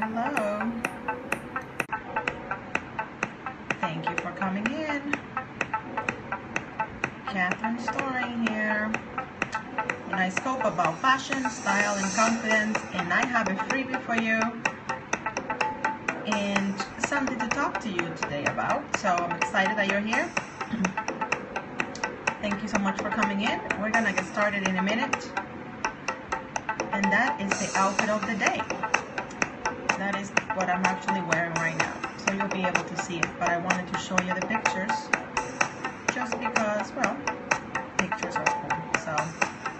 Hello. Thank you for coming in. StyleStoring here. And I scope about fashion, style, and confidence. And I have a freebie for you. And something to talk to you today about. So I'm excited that you're here. Thank you so much for coming in. We're going to get started in a minute. And that is the outfit of the day. That is what I'm actually wearing right now. So you'll be able to see it. But I wanted to show you the pictures. Just because, well, pictures are cool. So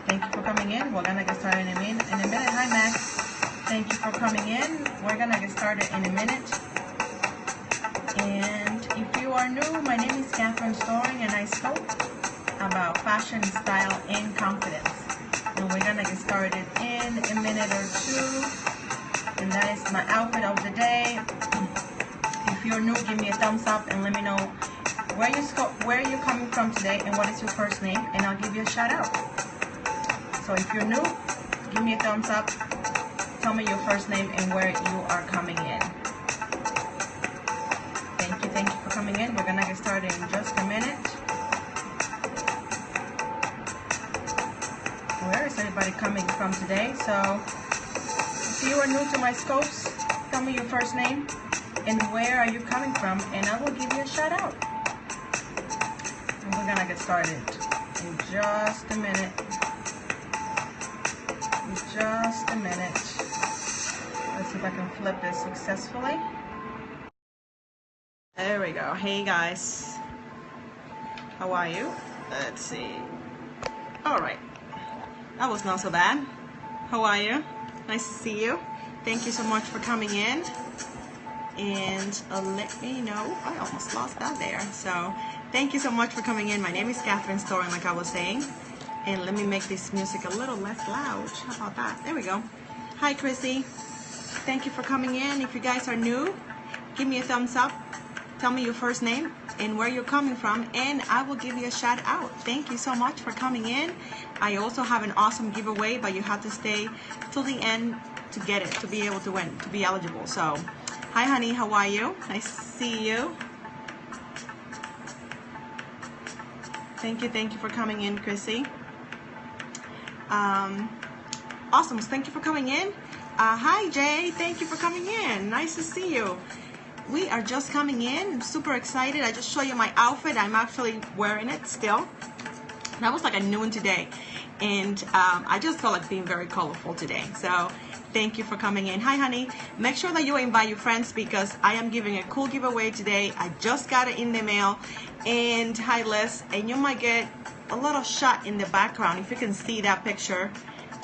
thank you for coming in. We're going to get started in a minute. Hi, Max. Thank you for coming in. We're going to get started in a minute. And if you are new, my name is StyleStoring and I scope about fashion, style, and confidence. And we're going to get started in a minute or two. And that is my outfit of the day. If you're new, give me a thumbs up and let me know where you're coming from today and what is your first name, and I'll give you a shout out. So if you're new, give me a thumbs up, tell me your first name and where you are coming in. Thank you for coming in. We're gonna get started in just a minute. Where is everybody coming from today? So if you are new to my scopes, tell me your first name and where are you coming from, and I will give you a shout out. And we're gonna get started in just a minute. Just a minute. Let's see if I can flip this successfully. There we go. Hey guys, how are you? Let's see. All right, that was not so bad. How are you? Nice to see you. Thank you so much for coming in. And let me know. I almost lost that there. So thank you so much for coming in. My name is StyleStoring, like I was saying. And let me make this music a little less loud. How about that? There we go. Hi, Chrissy. Thank you for coming in. If you guys are new, give me a thumbs up. Tell me your first name and where you're coming from, and I will give you a shout out. Thank you so much for coming in. I also have an awesome giveaway, but you have to stay till the end to get it, to be able to win, to be eligible. So, hi, honey. How are you? Nice to see you. Thank you for coming in, Chrissy. Awesome. Thank you for coming in. Hi, Jay. Thank you for coming in. Nice to see you. We are just coming in. I'm super excited. I just show you my outfit. I'm actually wearing it still. That was like a noon today. And I just felt like being very colorful today. So thank you for coming in. Hi, honey. Make sure that you invite your friends because I am giving a cool giveaway today. I just got it in the mail. And hi, Liz. And you might get a little shot in the background. If you can see that picture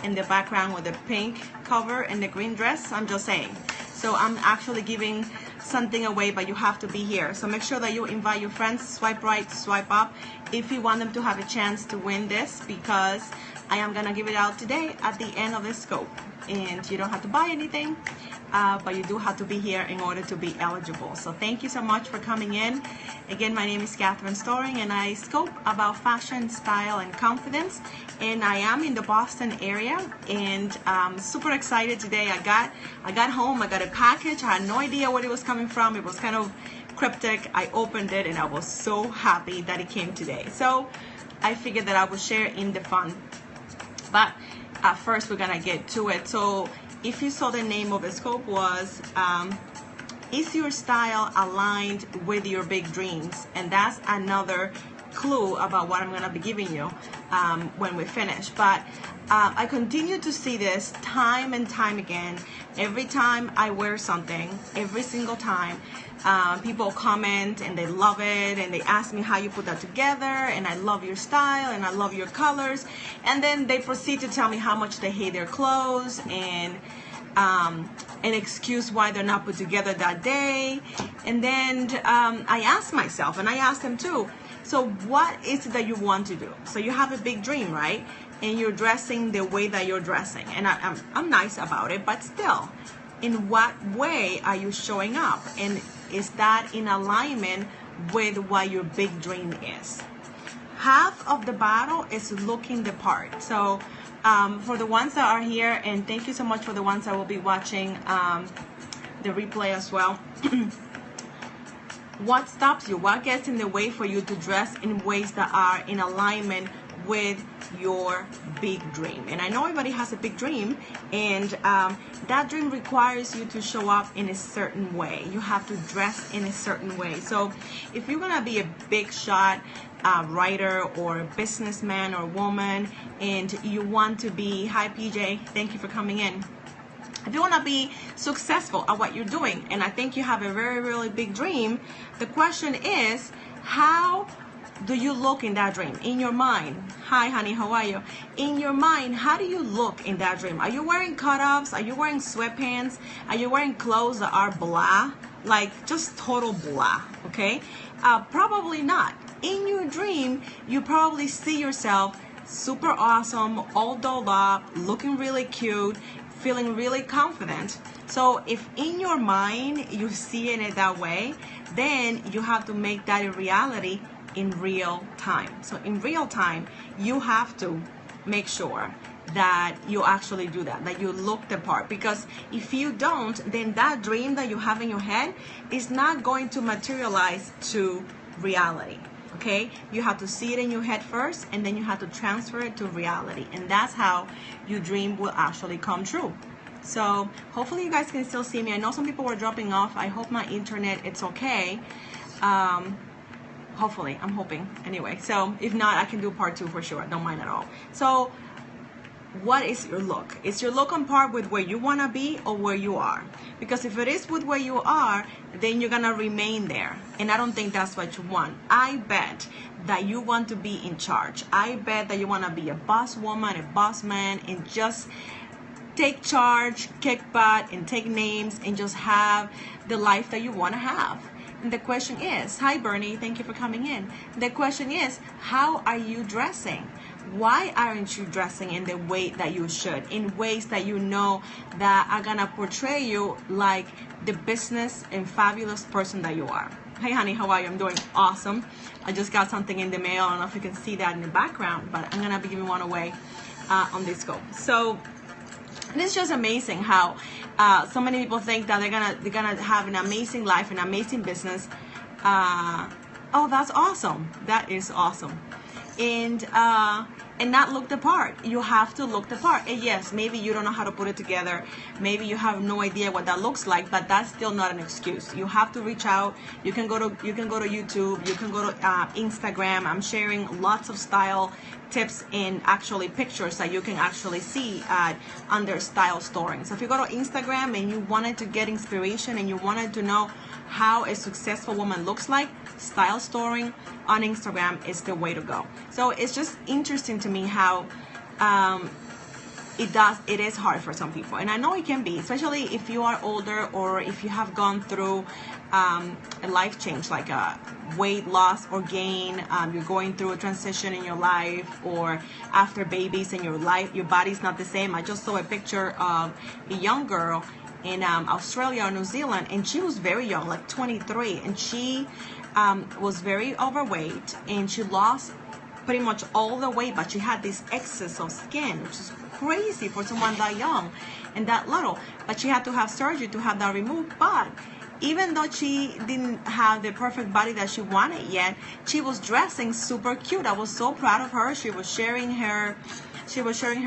in the background with the pink cover and the green dress, I'm just saying. So I'm actually giving something away, but you have to be here. So make sure that you invite your friends, swipe right, swipe up, if you want them to have a chance to win this, because I am gonna give it out today at the end of the scope. And you don't have to buy anything, but you do have to be here in order to be eligible. So thank you so much for coming in. Again, my name is StyleStoring and I scope about fashion, style, and confidence. And I am in the Boston area, and I'm super excited today. I got home, I got a package. I had no idea where it was coming from. It was kind of cryptic. I opened it and I was so happy that it came today. So I figured that I would share in the fun. But first we're gonna get to it. So if you saw, the name of the scope was is your style aligned with your big dreams? And that's another clue about what I'm gonna be giving you when we finish. But I continue to see this time and time again. Every time I wear something, every single time, people comment and they love it and they ask me how you put that together, and I love your style and I love your colors, and then they proceed to tell me how much they hate their clothes and an excuse why they're not put together that day. And then I ask myself, and I ask them too, so what is it that you want to do? So you have a big dream, right? And you're dressing the way that you're dressing, and I'm nice about it, but still, in what way are you showing up? And is that in alignment with what your big dream is? Half of the battle is looking the part. So for the ones that are here, and thank you so much for the ones that will be watching the replay as well. What stops you? What gets in the way for you to dress in ways that are in alignment with your big dream? And I know everybody has a big dream, and that dream requires you to show up in a certain way. You have to dress in a certain way. So if you're gonna be a big shot writer or businessman or woman, and you want to be, hi PJ, thank you for coming in. If you want to be successful at what you're doing, and I think you have a very, really big dream, the question is, how do you look in that dream? In your mind. Hi, honey, how are you? In your mind, how do you look in that dream? Are you wearing cutoffs? Are you wearing sweatpants? Are you wearing clothes that are blah? Like, just total blah, okay? Probably not. In your dream, you probably see yourself super awesome, all dolled up, looking really cute, feeling really confident. So if in your mind you're seeing it that way, then you have to make that a reality in real time. So in real time, you have to make sure that you actually do that you look the part. Because if you don't, then that dream that you have in your head is not going to materialize to reality. Okay, you have to see it in your head first, and then you have to transfer it to reality, and that's how your dream will actually come true. So hopefully you guys can still see me. I know some people were dropping off. I hope my internet, it's okay. Hopefully, I'm hoping. Anyway, so if not, I can do part 2 for sure. Don't mind at all. So what is your look? Is your look on par with where you want to be or where you are? Because if it is with where you are, then you're going to remain there. And I don't think that's what you want. I bet that you want to be in charge. I bet that you want to be a boss woman, a boss man, and just take charge, kick butt, and take names, and just have the life that you want to have. And the question is, hi Bernie, thank you for coming in. The question is, how are you dressing? Why aren't you dressing in the way that you should, in ways that you know that are gonna portray you like the business and fabulous person that you are? Hey honey, how are you? I'm doing awesome. I just got something in the mail. I don't know if you can see that in the background, but I'm gonna be giving one away on this go. So it's just amazing how so many people think that they're gonna have an amazing life, an amazing business. Oh, that's awesome. That is awesome. And not look the part. You have to look the part. And yes, maybe you don't know how to put it together. Maybe you have no idea what that looks like, but that's still not an excuse. You have to reach out. You can go to YouTube. You can go to Instagram. I'm sharing lots of style tips and actually pictures that you can actually see under StyleStoring. So if you go to Instagram and you wanted to get inspiration and you wanted to know how a successful woman looks like, StyleStoring on Instagram is the way to go. So it's just interesting to me how it is hard for some people, and I know it can be, especially if you are older or if you have gone through a life change, like a weight loss or gain. You're going through a transition in your life, or after babies and your body's not the same. I just saw a picture of a young girl in Australia or New Zealand, and she was very young, like 23, and she was very overweight, and she lost pretty much all the weight, but she had this excess of skin, which is crazy for someone that young and that little. But she had to have surgery to have that removed. But even though she didn't have the perfect body that she wanted yet, she was dressing super cute. I was so proud of her. She was sharing her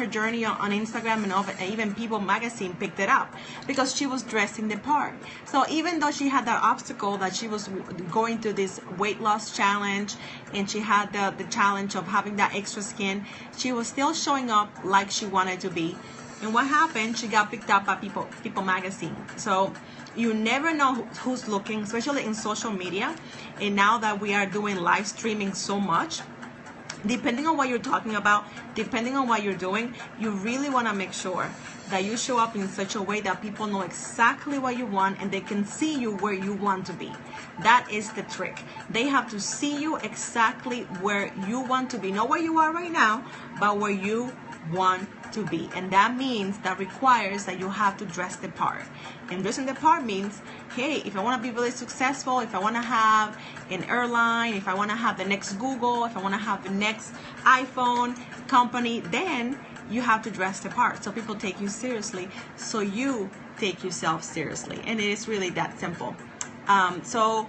journey on Instagram, and even People magazine picked it up because she was dressing the part. So even though she had that obstacle that she was going through this weight loss challenge, and she had the challenge of having that extra skin, she was still showing up like she wanted to be. And what happened? She got picked up by People magazine. So you never know who's looking, especially in social media. And now that we are doing live streaming so much, depending on what you're talking about, depending on what you're doing, you really want to make sure that you show up in such a way that people know exactly what you want and they can see you where you want to be. That is the trick. They have to see you exactly where you want to be. Not where you are right now, but where you want to be. And that means, that requires that you have to dress the part. And dressing the part means, hey, if I want to be really successful, if I want to have an airline, if I want to have the next Google, if I want to have the next iPhone company, then you have to dress the part so people take you seriously, so you take yourself seriously. And it is really that simple. So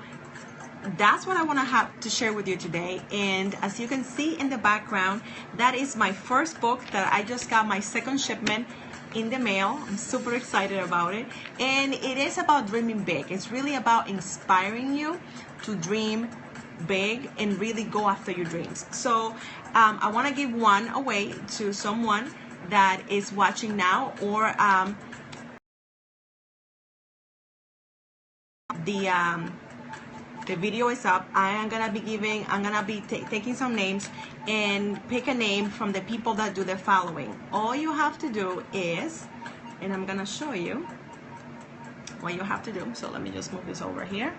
that's what I want to have to share with you today. And as you can see in the background, that is my first book that I just got my second shipment in the mail. I'm super excited about it. And it is about dreaming big. It's really about inspiring you to dream big and really go after your dreams. So I want to give one away to someone that is watching now, or the video is up. I'm gonna be taking some names and pick a name from the people that do the following. All you have to do is, and I'm gonna show you what you have to do. So let me just move this over here.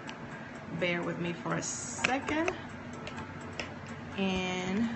Bear with me for a second. And